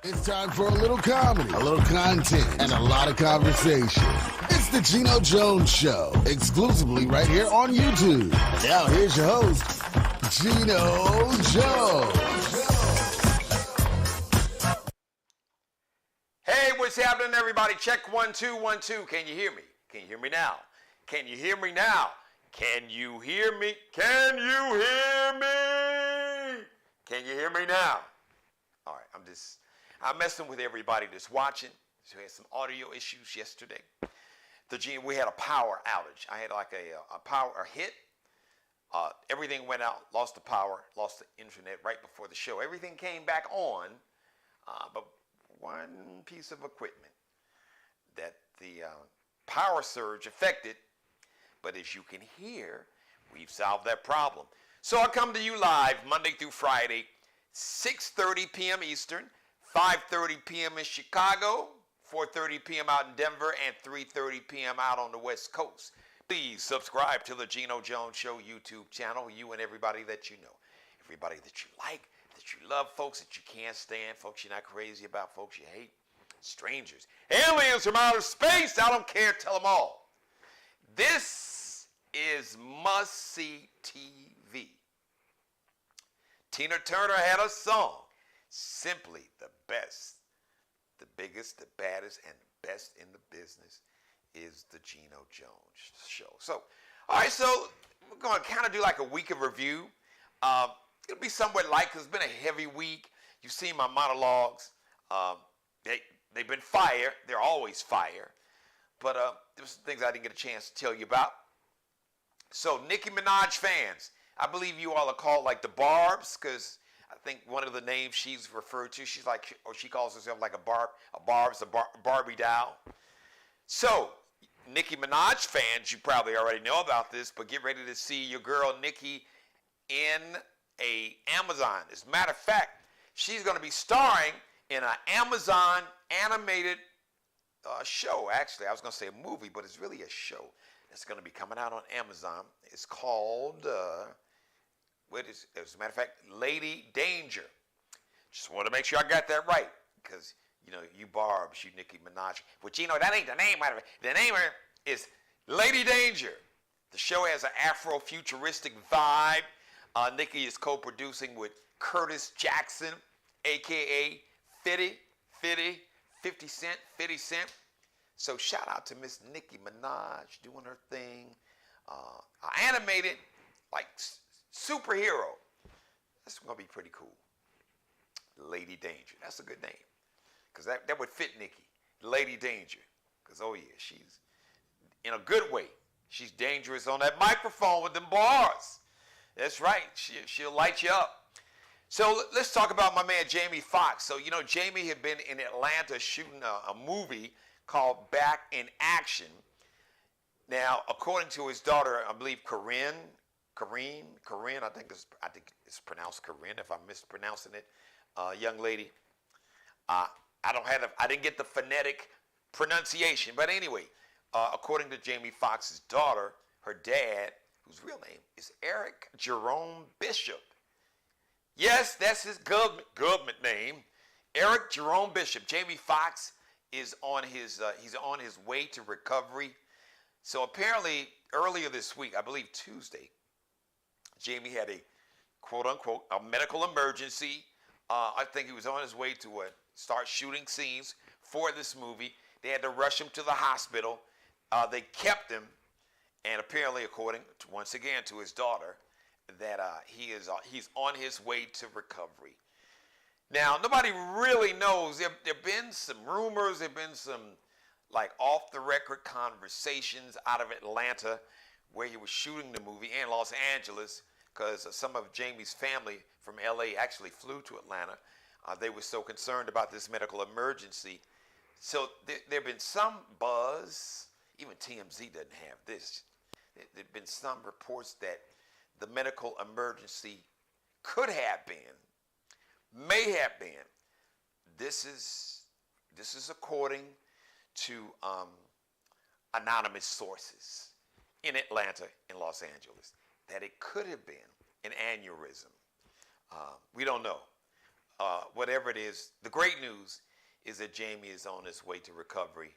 It's time for a little comedy, a little content, and a lot of conversation. It's the Geno Jones Show, exclusively right here on YouTube. Now here's your host, Geno Jones. Hey, what's happening, everybody? Check 1 2 1 2. Can you hear me? Can you hear me now? Can you hear me now? Can you hear me? Can you hear me? Can you hear me now? All right, I'm messing with everybody that's watching. So we had some audio issues yesterday. We had a power outage. I had like a power hit. Everything went out, lost the power, lost the internet right before the show. Everything came back on, but one piece of equipment that the power surge affected. But as you can hear, we've solved that problem. So I come to you live Monday through Friday, 6:30 p.m. Eastern, 5:30 p.m. in Chicago, 4:30 p.m. out in Denver, and 3:30 p.m. out on the West Coast. Please subscribe to the Geno Jones Show YouTube channel, you and everybody that you know. Everybody that you like, that you love, folks that you can't stand, folks you're not crazy about, folks you hate, strangers, aliens from outer space, I don't care, tell them all. This is must-see TV. Tina Turner had a song, simply the best, the biggest, the baddest, and the best in the business is the Geno Jones Show. So, all right, so we're going to kind of do like a week of review. It'll be somewhat light because it's been a heavy week. You've seen my monologues. They've been fire. They're always fire. But there's some things I didn't get a chance to tell you about. So, Nicki Minaj fans, I believe you all are called like the Barbs, because I think one of the names she's referred to, she's like, or she calls herself like a Barbie doll. So, Nicki Minaj fans, you probably already know about this, but get ready to see your girl Nicki in a Amazon. As a matter of fact, she's going to be starring in an Amazon animated show. Actually, I was going to say a movie, but it's really a show that's going to be coming out on Amazon. It's called, as a matter of fact, Lady Danger. Just want to make sure I got that right, because, you know, you Barbs, you Nicki Minaj. But, you know, that ain't the name of it. The name is Lady Danger. The show has an Afro-futuristic vibe. Nicki is co-producing with Curtis Jackson, a.k.a. 50 Cent. So shout out to Miss Nicki Minaj doing her thing. Animated, like superhero. That's going to be pretty cool. Lady Danger. That's a good name. Because that would fit Nicki. Lady Danger. Because, oh yeah, she's, in a good way, she's dangerous on that microphone with them bars. That's right. She'll light you up. So let's talk about my man Jamie Foxx. So, you know, Jamie had been in Atlanta shooting a movie called Back in Action. Now, according to his daughter, I believe Corinne, I think it's pronounced Corinne if I'm mispronouncing it, young lady. I didn't get the phonetic pronunciation, but anyway, according to Jamie Foxx's daughter, her dad, whose real name is Eric Jerome Bishop. Yes, that's his government name, Eric Jerome Bishop. Jamie Foxx is on his way to recovery. So apparently earlier this week, I believe Tuesday, Jamie had a quote unquote a medical emergency. I think he was on his way to start shooting scenes for this movie. They had to rush him to the hospital. They kept him, and apparently, according to, once again, to his daughter, that he's on his way to recovery. Now, nobody really knows. There've been some rumors. There've been some like off-the-record conversations out of Atlanta where he was shooting the movie, and Los Angeles, because some of Jamie's family from L.A. actually flew to Atlanta. They were so concerned about this medical emergency. So there've been some buzz. Even TMZ doesn't have this. There've been some reports that the medical emergency could have been, may have been. This is according to anonymous sources in Atlanta and Los Angeles, that it could have been an aneurysm. We don't know. whatever it is, the great news is that Jamie is on his way to recovery.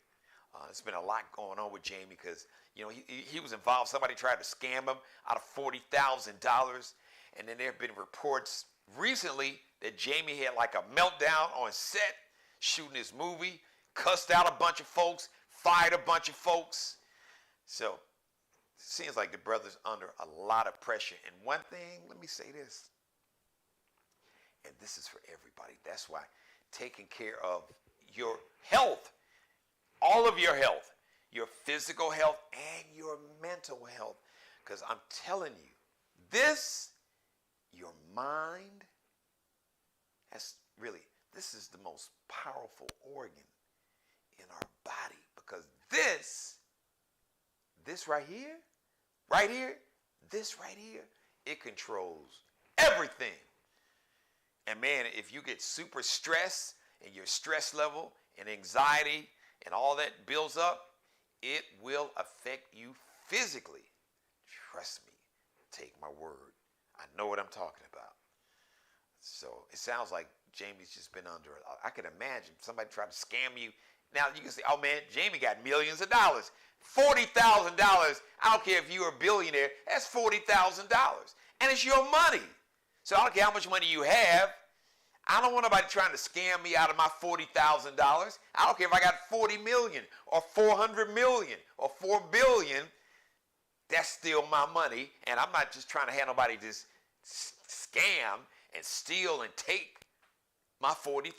There's been a lot going on with Jamie because, he was involved. Somebody tried to scam him out of $40,000. And then there have been reports recently that Jamie had like a meltdown on set, shooting his movie, cussed out a bunch of folks, fired a bunch of folks. So it seems like the brother's under a lot of pressure. And one thing, let me say this, and this is for everybody. That's why taking care of your health, all of your health, your physical health and your mental health. Because I'm telling you, your mind, this is the most powerful organ in our body. Because this right here, it controls everything. And man, if you get super stressed and your stress level and anxiety and all that builds up, it will affect you physically. Trust me, take my word. I know what I'm talking about. So it sounds like Jamie's just been under, I can imagine somebody tried to scam you. Now you can say, oh man, Jamie got millions of dollars. $40,000, I don't care if you're a billionaire, that's $40,000. And it's your money. So I don't care how much money you have. I don't want nobody trying to scam me out of my $40,000. I don't care if I got 40 million or 400 million or 4 billion. That's still my money. And I'm not just trying to have nobody just scam and steal and take my $40,000.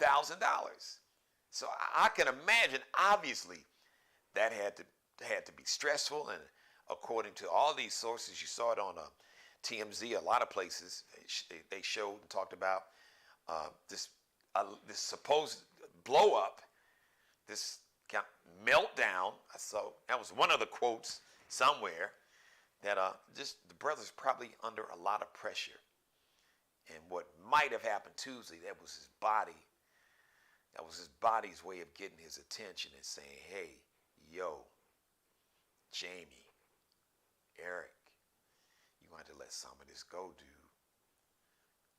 So I can imagine, obviously, that had to be stressful. And according to all these sources, you saw it on TMZ, a lot of places they showed and talked about this supposed blow up, this kind of meltdown. I saw that was one of the quotes somewhere that just the brother's probably under a lot of pressure. And what might have happened Tuesday, that was his body. That was his body's way of getting his attention and saying, hey, yo, Jamie, Eric, you're going to have to let some of this go, dude.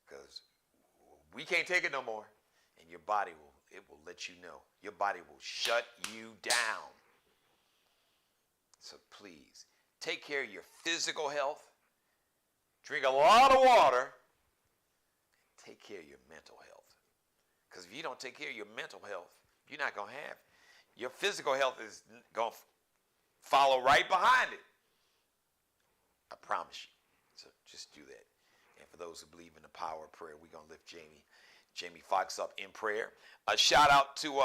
Because we can't take it no more. And your body will let you know. Your body will shut you down. So please, take care of your physical health. Drink a lot of water. Take care of your mental health. Because if you don't take care of your mental health, you're not going to have. Your physical health is going to follow right behind it. I promise you. So just do that. And for those who believe in the power of prayer, we're going to lift Jamie Foxx up in prayer. A shout out to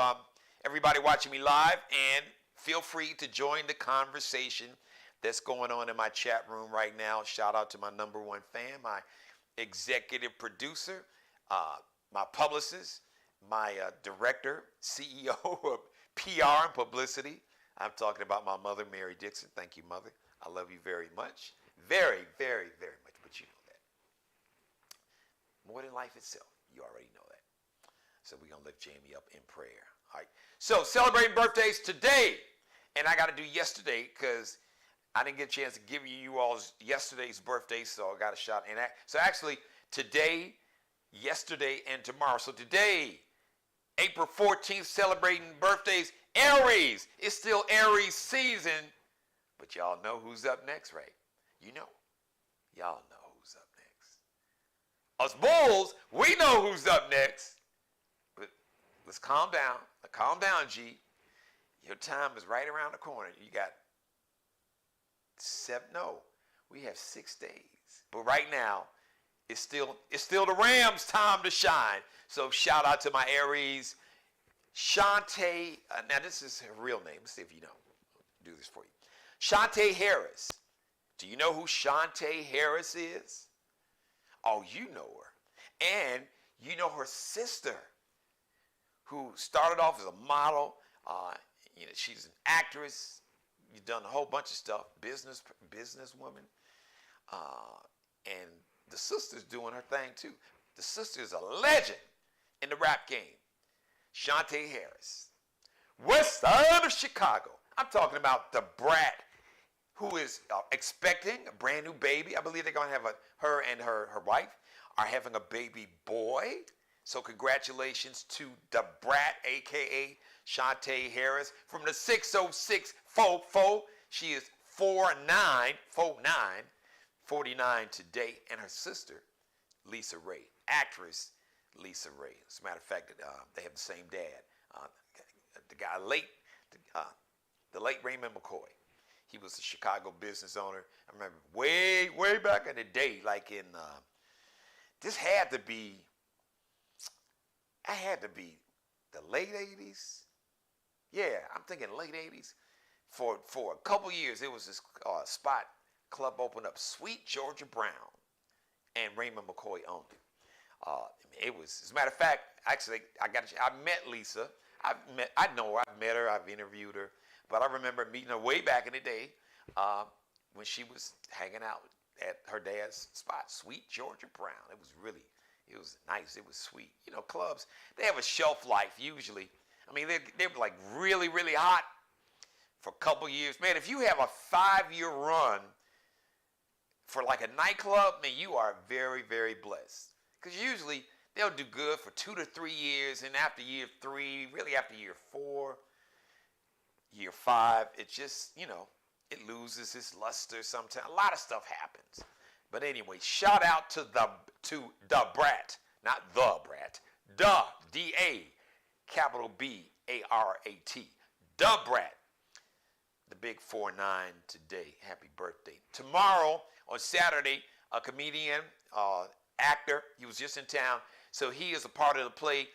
everybody watching me live, and feel free to join the conversation that's going on in my chat room right now. Shout out to my number one fan, my executive producer, my publicist, my director, CEO of PR and publicity. I'm talking about my mother, Mary Dixon. Thank you, Mother. I love you very much. Very, very, very much. But you know that. More than life itself. You already know that. So we're going to lift Jamie up in prayer. All right. So celebrating birthdays today. And I got to do yesterday because I didn't get a chance to give you all yesterday's birthday. So I got a shot. So actually today, yesterday, and tomorrow. So today, April 14th, celebrating birthdays. Aries. It's still Aries season. But y'all know who's up next, right? You know. Y'all know who's up next. Us bulls, we know who's up next. But let's calm down. Calm down, G. Your time is right around the corner. You got we have 6 days. But right now, it's still the Rams' time to shine. So shout out to my Aries. Shantae, now this is her real name. Let's see if you know. I'll do this for you. Shantae Harris. Do you know who Shantae Harris is? Oh, you know her. And you know her sister, who started off as a model. She's an actress. You've done a whole bunch of stuff. Businesswoman. And the sister's doing her thing too. The sister is a legend in the rap game. Shantae Harris. West side of Chicago. I'm talking about the brat who is expecting a brand new baby. I believe they're going to have her and her wife are having a baby boy. So congratulations to DaBrat, a.k.a. Shantae Harris, from the 606 Fofo. She is 49 today, and her sister, Lisa Ray, actress Lisa Ray. As a matter of fact, they have the same dad. The late Raymond McCoy. He was a Chicago business owner. I remember way back in the day, like in, this had to be the late 80s. Yeah, I'm thinking late 80s. For a couple years, there was this spot club opened up, Sweet Georgia Brown, and Raymond McCoy owned it. It was, as a matter of fact, actually, I met Lisa. I know her. I've met her. I've interviewed her. But I remember meeting her way back in the day when she was hanging out at her dad's spot, Sweet Georgia Brown. It was nice. It was sweet. You know, clubs, they have a shelf life usually. I mean, they're like really hot for a couple years. Man, if you have a 5-year run for like a nightclub, man, you are very blessed. Because usually they'll do good for 2 to 3 years, and after year 3, really after year 4, year 5, it just, you know, it loses its luster sometimes. A lot of stuff happens. But anyway, shout out to DaBrat, not the Brat, D-A, capital B-A-R-A-T, DaBrat, the big 4-9 today. Happy birthday. Tomorrow, on Saturday, a comedian, actor, he was just in town, so he is a part of the play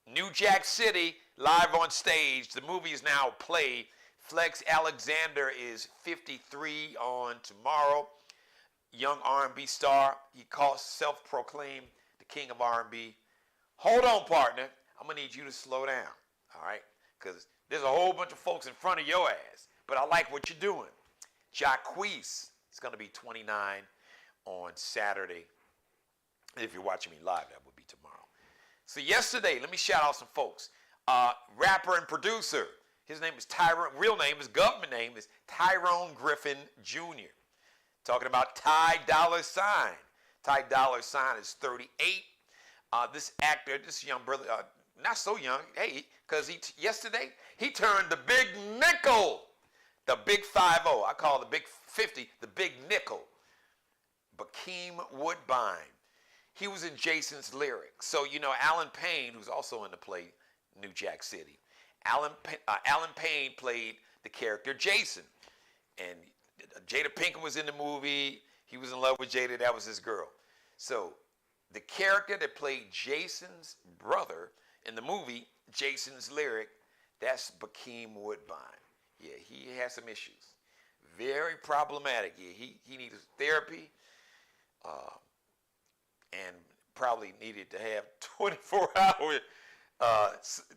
New Jack City, live on stage. The movie is now played. Flex Alexander is 53 on tomorrow. Young R&B star. He calls self-proclaimed the king of R&B. Hold on, partner. I'm going to need you to slow down, all right? Because there's a whole bunch of folks in front of your ass, but I like what you're doing. Jacquees is going to be 29 on Saturday. If you're watching me live, that would be tomorrow. So yesterday, let me shout out some folks. Rapper and producer. His name is Tyrone. Real name, his government name is Tyrone Griffin Jr. Talking about Ty Dolla $ign. Ty Dolla $ign is 38. This actor, this young brother, not so young, hey, because yesterday he turned the big nickel, the big 50. I call the big 50 the big nickel. Bakeem Woodbine. He was in Jason's Lyrics. So, you know, Alan Payne, who's also in the play New Jack City. Alan Payne played the character Jason. And Jada Pinkett was in the movie. He was in love with Jada. That was his girl. So the character that played Jason's brother in the movie Jason's Lyric, that's Bakeem Woodbine. Yeah, he has some issues. Very problematic. Yeah, he needed therapy. And probably needed to have 24-hour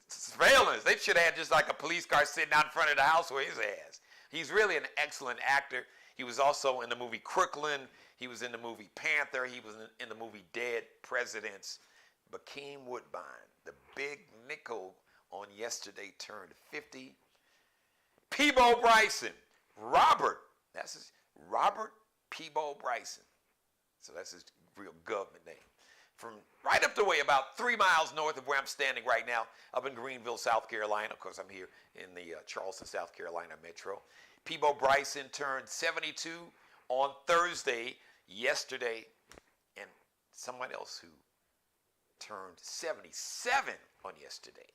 surveillance. They should have had just like a police car sitting out in front of the house with his ass. He's really an excellent actor. He was also in the movie Crooklyn. He was in the movie Panther. He was in the movie Dead Presidents. Bakeem Woodbine, the big nickel on yesterday, turned 50. Peabo Bryson. Robert Peabo Bryson. So that's his real government name. From right up the way, about 3 miles north of where I'm standing right now, up in Greenville, South Carolina. Of course, I'm here in the Charleston, South Carolina metro. Peabo Bryson turned 72 on Thursday, yesterday, and someone else who turned 77 on yesterday.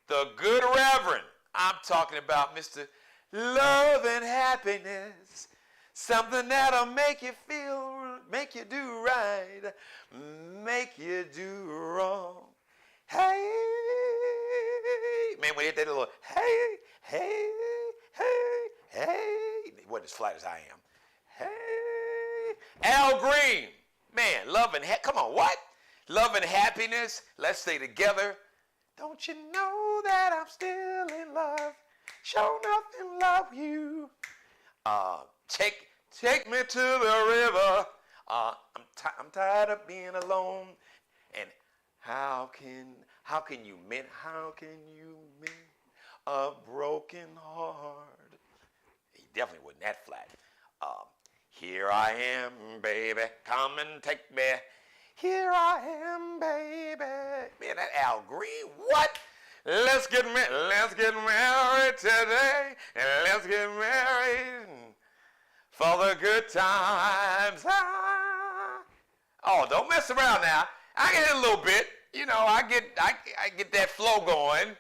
The good Reverend. I'm talking about Mr. Love and Happiness. Something that'll make you feel, make you do right, make you do wrong. Hey, man, when he hit that little hey, it wasn't as flat as I am. Hey, Al Green, man, love and come on, what? Love and happiness, let's stay together. Don't you know that I'm still in love? Sure enough in love with you. Take me to the river. I'm tired of being alone. And how can you mend a broken heart? He definitely wasn't that flat. Here I am, baby, come and take me. Here I am, baby. Man, that Al Green, what? Let's get married today, and let's get married for the good times. Oh, don't mess around now. I get it a little bit. You know, I get that flow going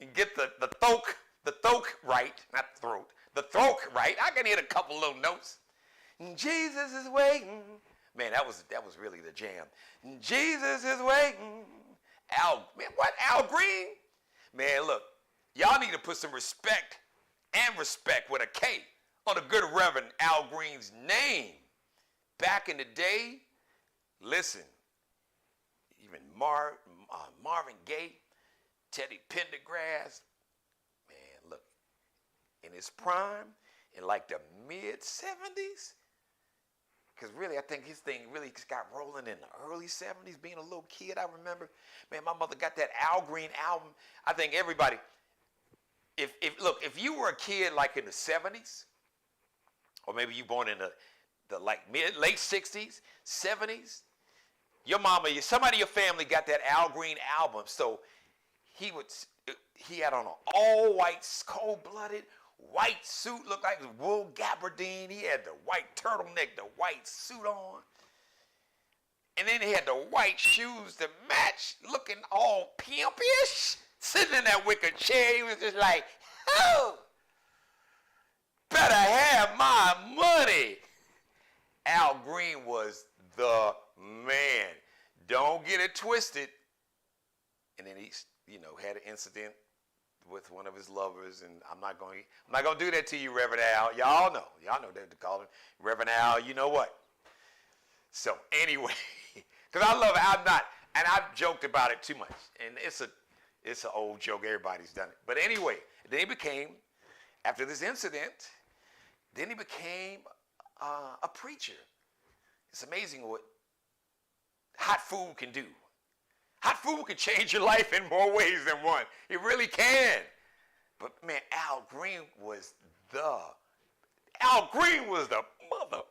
and get the throat right, not throat, the throat right. I can hit a couple little notes. Jesus is waiting. Man, that was really the jam. Jesus is waiting. Man, what? Al Green? Man, look, y'all need to put some respect with a K on the good Reverend Al Green's name. Back in the day, listen, even Marvin Gaye, Teddy Pendergrass, man, look, in his prime, in like the mid-70s, because really, I think his thing really got rolling in the early 70s, being a little kid, I remember. Man, my mother got that Al Green album. I think everybody, if you were a kid like in the 70s, or maybe you born in the like late 60s, 70s, your mama, somebody in your family got that Al Green album. So he had on an all-white, cold-blooded, white suit, looked like wool gabardine. He had the white turtleneck, the white suit on. And then he had the white shoes to match, looking all pimpish, sitting in that wicker chair. He was just like, oh, better have my money. Al Green was the man. Don't get it twisted. And then he, had an incident with one of his lovers, and I'm not going to do that to you, Reverend Al. Y'all know that to call him Reverend Al. You know what? So anyway, because I love it, and I've joked about it too much, and it's an old joke. Everybody's done it. But anyway, then he became, after this incident, then he became a preacher. It's amazing what hot food can do. Hot food can change your life in more ways than one. It really can. But man, Al Green was the mother.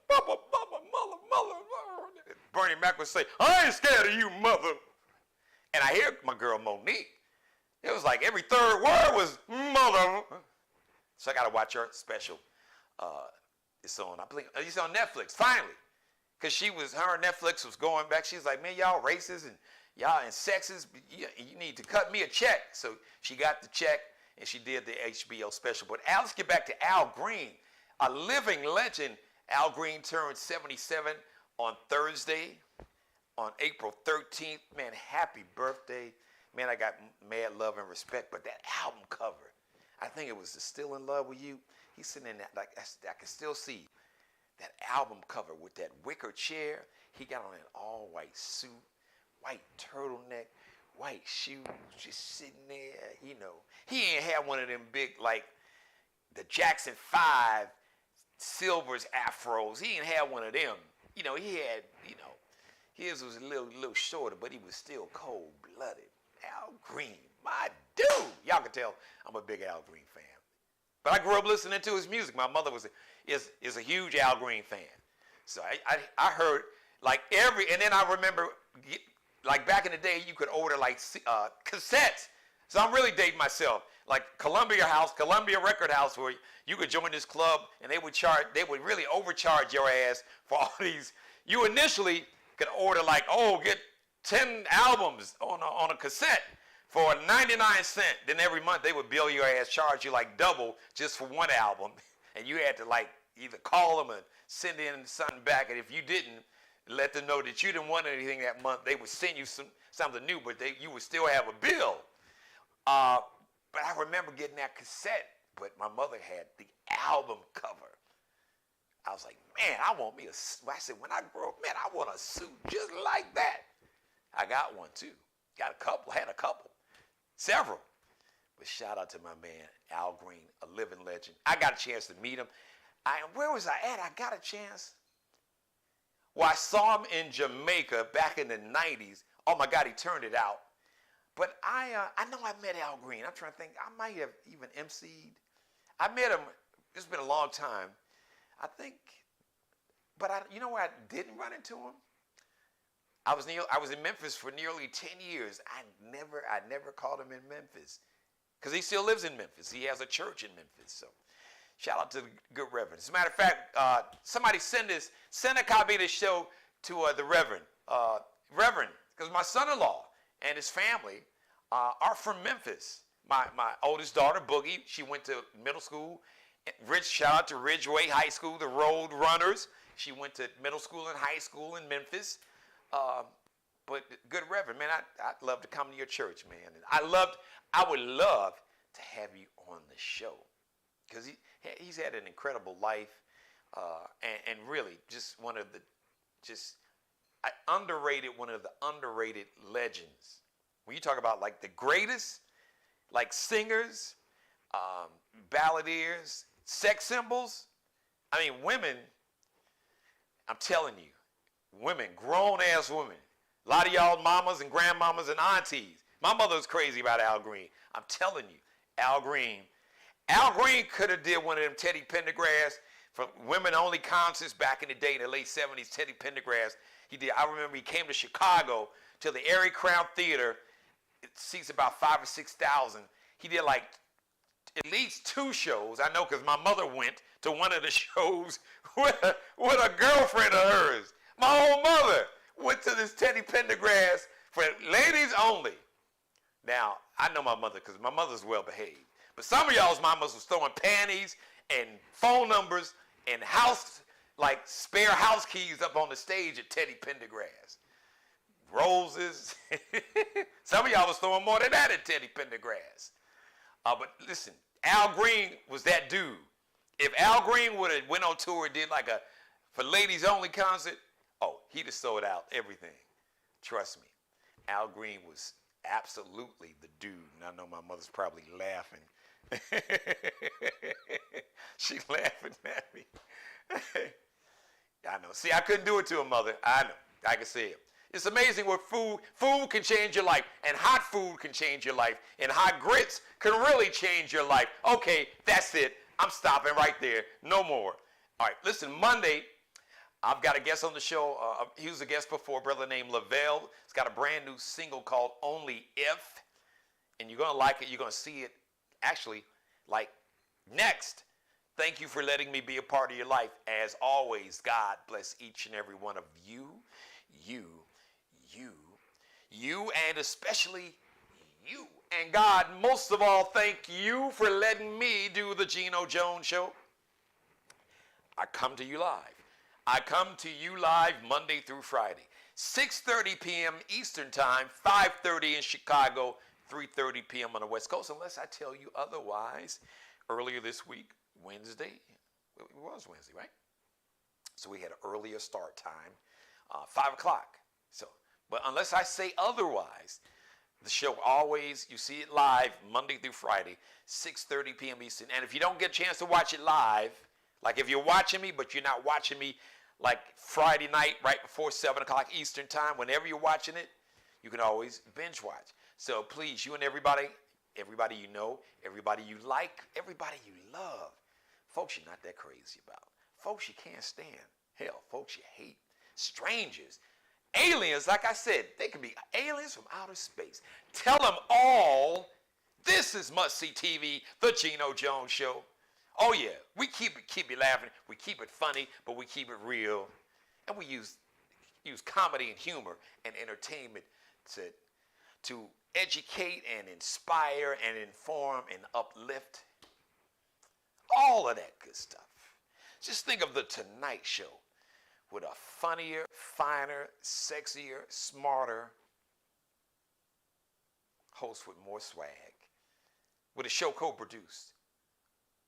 Bernie Mac would say, I ain't scared of you, mother. And I hear my girl Monique. It was like every third word was mother. So I got to watch her special. It's on Netflix, finally. Because her and Netflix was going back. She was like, man, y'all racist and y'all and sexist. You need to cut me a check. So she got the check and she did the HBO special. But let's get back to Al Green, a living legend. Al Green turned 77 on Thursday, on April 13th. Man, happy birthday. Man, I got mad love and respect. But that album cover, I think it was Still in Love with You. He's sitting in that, like, I can still see that album cover with that wicker chair. He got on an all-white suit, white turtleneck, white shoes, just sitting there, He ain't had one of them big, like, the Jackson 5 Silvers afros. He ain't had one of them. He had, his was a little shorter, but he was still cold-blooded. Al Green, my dude. Y'all can tell I'm a big Al Green fan. But I grew up listening to his music. My mother is a huge Al Green fan. So I heard like and then I remember like back in the day you could order like cassettes. So I'm really dating myself. Like Columbia Record House, where you could join this club and they would really overcharge your ass for all these. You initially could order like, get 10 albums on a cassette for 99 cents. Then every month they would bill your ass, charge you like double just for one album. And you had to like either call them and send in something back. And if you didn't, let them know that you didn't want anything that month, they would send you something new, but you would still have a bill. But I remember getting that cassette, but my mother had the album cover. I was like, man, I said, when I grow up, man, I want a suit just like that. I got one too. Had a couple. Several. But shout out to my man, Al Green, a living legend. I got a chance to meet him. Where was I at? I got a chance. Well, I saw him in Jamaica back in the 90s. Oh my God, he turned it out. But I know I met Al Green. I'm trying to think. I might have even emceed. I met him. It's been a long time. I think. But you know where I didn't run into him? I was in Memphis for nearly 10 years. I never called him in Memphis because he still lives in Memphis. He has a church in Memphis. So shout out to the good Reverend. As a matter of fact, somebody send a copy of this show to the Reverend. Reverend, because my son-in-law and his family are from Memphis. My oldest daughter, Boogie, she went to middle school. Shout out to Ridgeway High School, the Road Runners. She went to middle school and high school in Memphis. But good Reverend, man, I'd love to come to your church, man. And I would love to have you on the show because he's had an incredible life and really just one of the one of the underrated legends. When you talk about like the greatest, like singers, balladeers, sex symbols, I mean, women, I'm telling you, women, grown-ass women, a lot of y'all mamas and grandmamas and aunties. My mother was crazy about Al Green. I'm telling you, Al Green could have did one of them Teddy Pendergrass for women-only concerts back in the day in the late 70s, Teddy Pendergrass. He did. I remember he came to Chicago to the Erie Crown Theater. It seats about 5,000 or 6,000. He did like at least 2 shows. I know because my mother went to one of the shows with a girlfriend of hers. My own mother went to this Teddy Pendergrass for ladies only. Now, I know my mother because my mother's well behaved. But some of y'all's mamas was throwing panties and phone numbers and spare house keys up on the stage at Teddy Pendergrass. Roses. Some of y'all was throwing more than that at Teddy Pendergrass. But listen, Al Green was that dude. If Al Green would have went on tour and did like a for ladies only concert, he'd have sold out everything. Trust me. Al Green was absolutely the dude. And I know my mother's probably laughing. She's laughing at me. I know. See, I couldn't do it to her mother. I know. I can see it. It's amazing what food can change your life, and hot food can change your life, and hot grits can really change your life. Okay, that's it. I'm stopping right there. No more. All right, listen, Monday, I've got a guest on the show. He was a guest before, a brother named Levelle. He's got a brand new single called Only If, and you're going to like it. You're going to see it actually like next. Thank you for letting me be a part of your life. As always, God bless each and every one of you, and especially you. And God, most of all, thank you for letting me do the Geno Jones Show. I come to you live Monday through Friday, 6:30 p.m. Eastern Time, 5:30 in Chicago, 3:30 p.m. on the West Coast, unless I tell you otherwise. Earlier this week, Wednesday, it was Wednesday, right? So we had an earlier start time, 5 o'clock. So, but unless I say otherwise, the show always, you see it live Monday through Friday, 6:30 p.m. Eastern. And if you don't get a chance to watch it live, like if you're watching me, but you're not watching me like Friday night right before 7 o'clock Eastern Time, whenever you're watching it, you can always binge watch. So please, you and everybody you know, everybody you like, everybody you love, folks you're not that crazy about, folks you can't stand, hell, folks you hate, strangers, aliens, like I said, they can be aliens from outer space. Tell them all, this is Must See TV, the Geno Jones Show. Oh yeah, we keep you laughing, we keep it funny, but we keep it real. And we use comedy and humor and entertainment to educate and inspire and inform and uplift. All of that good stuff. Just think of the Tonight Show with a funnier, finer, sexier, smarter host with more swag. With a show co-produced.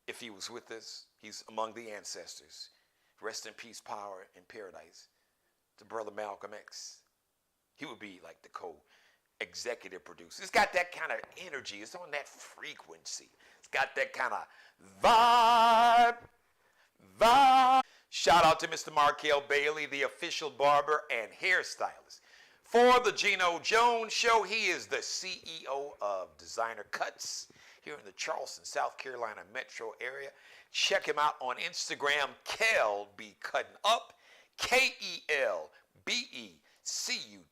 If he was with us, he's among the ancestors. Rest in peace, power in paradise. To Brother Malcolm X. He would be like the co-executive producer. It's got that kind of energy. It's on that frequency. It's got that kind of vibe. Shout out to Mr. Markel Bailey, the official barber and hairstylist. For the Geno Jones Show, he is the CEO of Designer Cuts here in the Charleston, South Carolina metro area. Check him out on Instagram, Kel Be Cutting Up, KELBE C-U-T-T-I-N-U-P,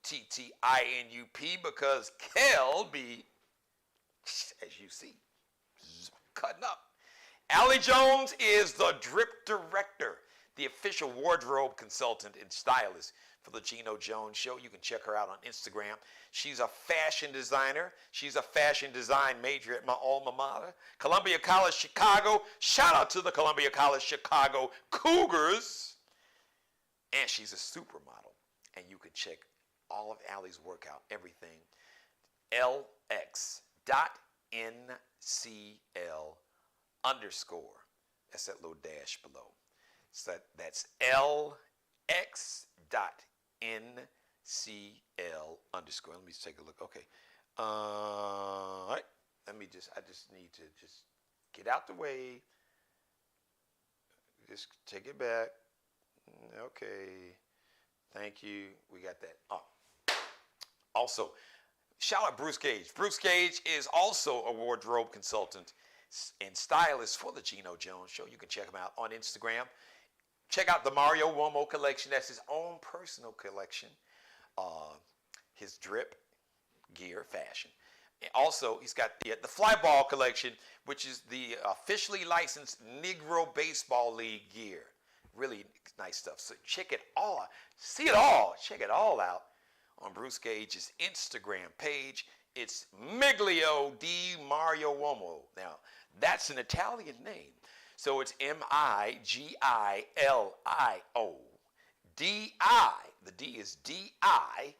because Kel be, as you see, cutting up. Allie Jones is the drip director, the official wardrobe consultant and stylist for the Geno Jones Show. You can check her out on Instagram. She's a fashion designer. She's a fashion design major at my alma mater, Columbia College Chicago. Shout out to the Columbia College Chicago Cougars. And she's a supermodel. And you can check all of Allie's work out, everything, lx.ncl_. That's that little dash below. So that's lx.ncl_. Let me take a look. Okay. All right. I just need to just get out the way. Just take it back. Okay. Thank you. We got that. Oh. Also, shout out Bruce Gage. Bruce Gage is also a wardrobe consultant and stylist for the Geno Jones Show. You can check him out on Instagram. Check out the Mario Uomo collection. That's his own personal collection. His drip gear fashion. And also, he's got the Fly Ball collection, which is the officially licensed Negro Baseball League gear. Really nice stuff. So check it all. See it all. Check it all out on Bruce Gage's Instagram page. It's Miglio di Mario Uomo. Now, that's an Italian name. So it's M-I-G-I-L-I-O. D-I. The D is D-I-M-A-R-I-O-U-O-M-O.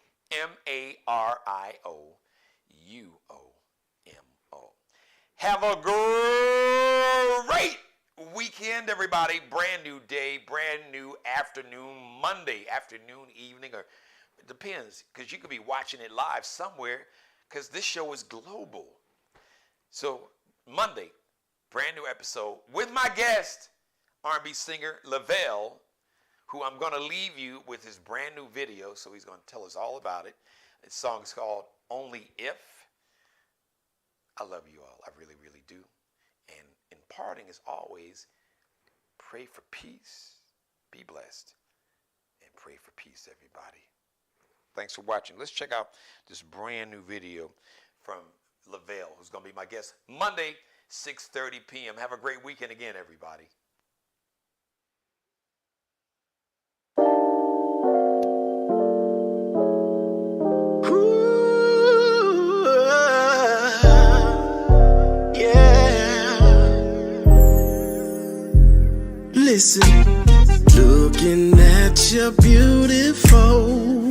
Have a great weekend, everybody. Brand new day, brand new afternoon, Monday afternoon, evening, or it depends, because you could be watching it live somewhere, because this show is global. So Monday, brand new episode with my guest, R&B singer Levelle, who I'm going to leave you with his brand new video. So he's going to tell us all about it. His song is called Only If. I love you all. I really, really do. And in parting, as always, pray for peace. Be blessed. And pray for peace, everybody. Thanks for watching. Let's check out this brand new video from Levelle, who's going to be my guest Monday, 6:30 p.m. Have a great weekend again, everybody. Listen, looking at your beautiful,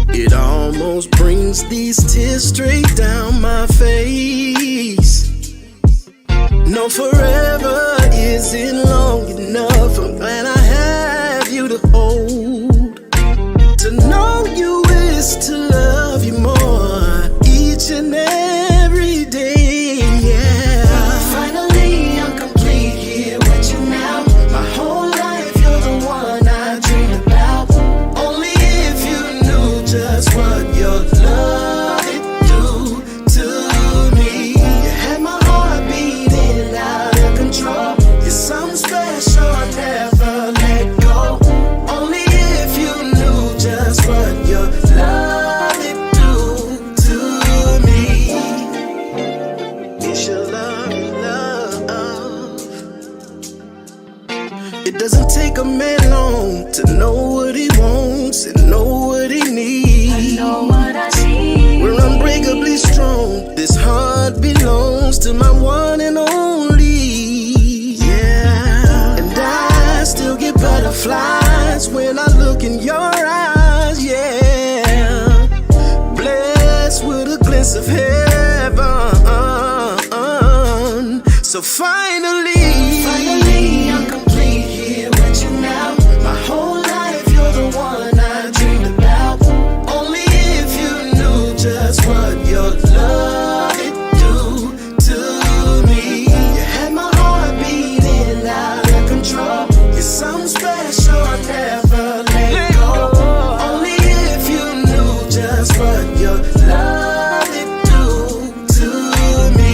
it almost brings these tears straight down my face. No, forever isn't long enough. I'm glad I have you to hold. To know you is to love you more each and every day, yeah. Finally, I'm complete here with you now. My whole life, you're the one I dreamed about. Only if you knew just what your love would do to me. You had my heart beating out of control. You're something special, I never let go. Only if you knew just what your love would do to me. It's your love. It doesn't take a man long to know what he wants and know what he needs. I know what I need. We're unbreakably strong. This heart belongs to my one and only. Yeah. And I still get butterflies when I look in your eyes. Yeah. Blessed with a glimpse of heaven. So finally, I'm complete here with you now. My whole life, you're the one I dreamed about. Only if you knew just what your love would do to me. You had my heart beating out of control. You're something special, I never let go. Only if you knew just what your love would do to me.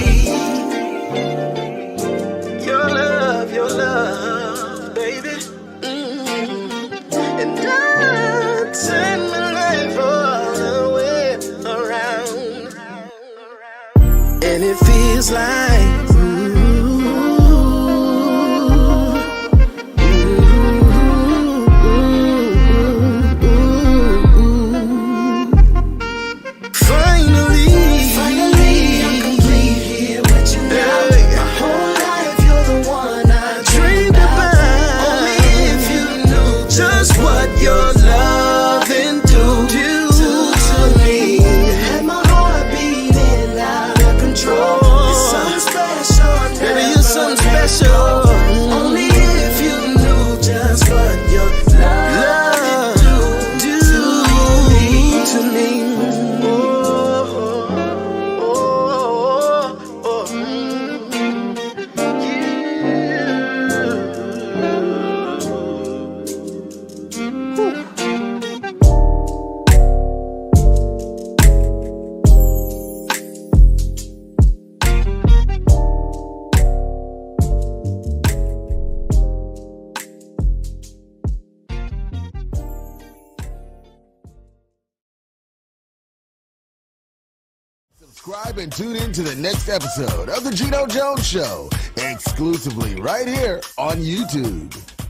Subscribe and tune in to the next episode of The Geno Jones Show, exclusively right here on YouTube.